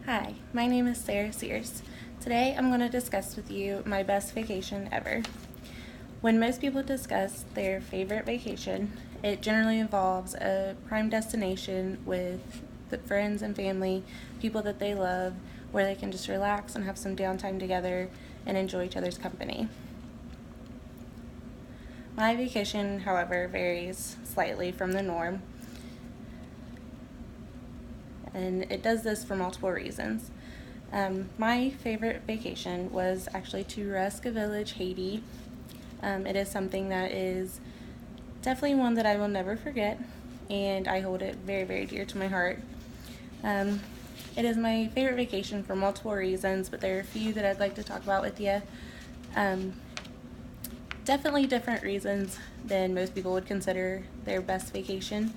Hi, my name is Sarah Sears. Today I'm going to discuss with you my best vacation ever. When most people discuss their favorite vacation, it generally involves a prime destination with friends and family, people that they love, where they can just relax and have some downtime together and enjoy each other's company. My vacation, however, varies slightly from the norm, and it does this for multiple reasons. My favorite vacation was actually to Ruska Village, Haiti. It is something that is definitely one that I will never forget, and I hold it very, very dear to my heart. Um, it is my favorite vacation for multiple reasons, but there are a few that I'd like to talk about with you. Um, Definitely different reasons than most people would consider their best vacation.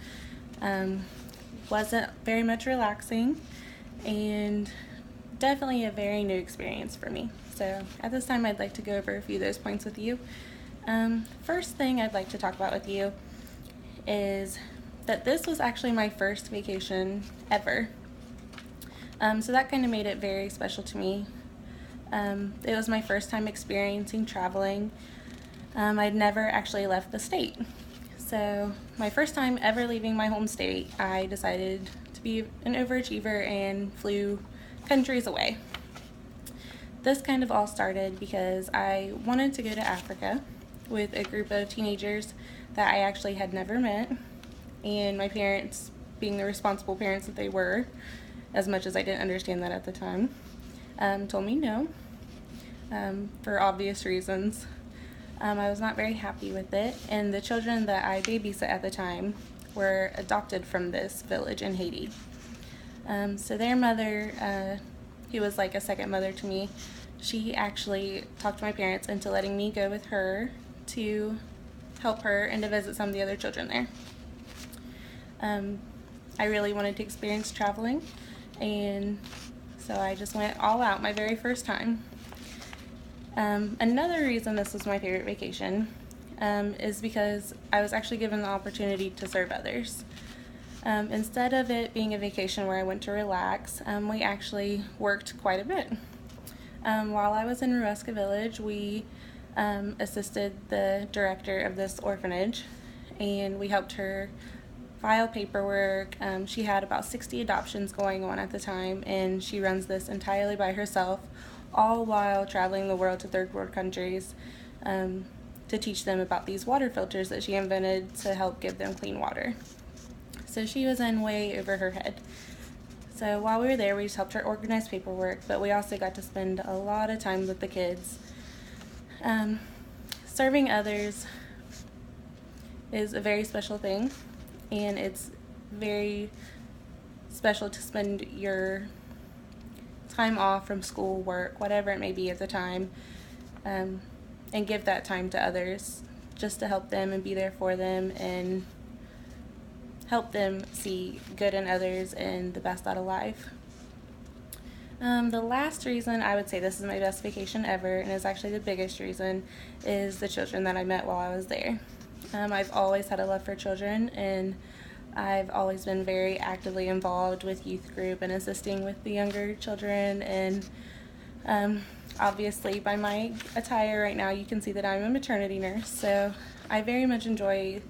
Um, wasn't very much relaxing, and definitely a very new experience for me. So at this time, I'd like to go over a few of those points with you. First thing I'd like to talk about with you is that this was actually my first vacation ever. So that kind of made it very special to me. It was my first time experiencing traveling. I'd never actually left the state. So my first time ever leaving my home state, I decided to be an overachiever and flew countries away. This kind of all started because I wanted to go to Africa with a group of teenagers that I actually had never met, and my parents, being the responsible parents that they were, as much as I didn't understand that at the time, told me no, for obvious reasons. I was not very happy with it, and the children that I babysat at the time were adopted from this village in Haiti. So their mother, who was like a second mother to me, she actually talked my parents into letting me go with her to help her and to visit some of the other children there. I really wanted to experience traveling, and so I just went all out my very first time. Another reason this was my favorite vacation is because I was actually given the opportunity to serve others. Instead of it being a vacation where I went to relax, we actually worked quite a bit. While I was in Ruska Village, we assisted the director of this orphanage, and we helped her file paperwork. She had about 60 adoptions going on at the time, and she runs this entirely by herself, all while traveling the world to third world countries to teach them about these water filters that she invented to help give them clean water. So she was in way over her head. So while we were there, we just helped her organize paperwork, but we also got to spend a lot of time with the kids. Serving others is a very special thing, and it's very special to spend your time off from school, work, whatever it may be at the time, and give that time to others just to help them and be there for them and help them see good in others and the best out of life. The last reason I would say this is my best vacation ever, and is actually the biggest reason, is the children that I met while I was there. I've always had a love for children, and I've always been very actively involved with youth group and assisting with the younger children, and obviously by my attire right now you can see that I'm a maternity nurse, so I very much enjoy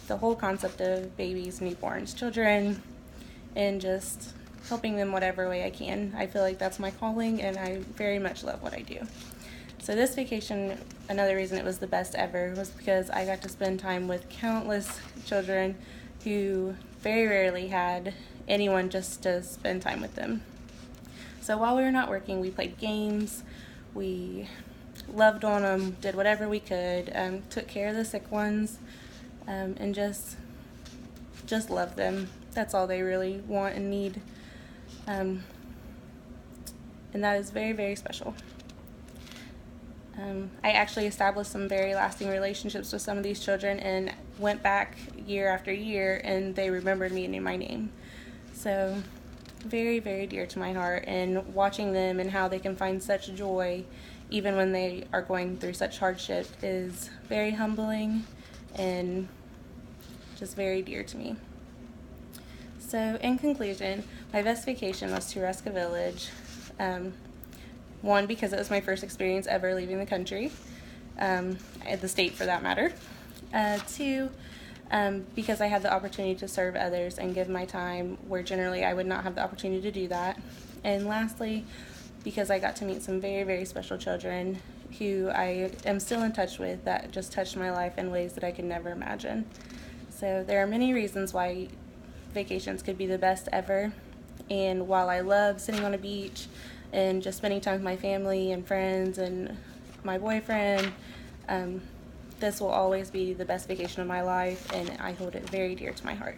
the whole concept of babies, newborns, children, and just helping them whatever way I can. I feel like that's my calling, and I very much love what I do. So this vacation, another reason it was the best ever, was because I got to spend time with countless children who very rarely had anyone just to spend time with them. So while we were not working, we played games, we loved on them, did whatever we could, took care of the sick ones, and just love them. That's all they really want and need, and that is very, very special. I actually established some very lasting relationships with some of these children and went back year after year, and they remembered me and knew my name. So very, very dear to my heart, and watching them and how they can find such joy even when they are going through such hardship is very humbling and just very dear to me. So, in conclusion, my best vacation was to Ruska Village. One, because it was my first experience ever leaving the country, the state for that matter. Two, because I had the opportunity to serve others and give my time where generally I would not have the opportunity to do that. And lastly, because I got to meet some very, very special children who I am still in touch with that just touched my life in ways that I could never imagine. So there are many reasons why vacations could be the best ever. And while I love sitting on a beach and just spending time with my family and friends and my boyfriend, this will always be the best vacation of my life, and I hold it very dear to my heart.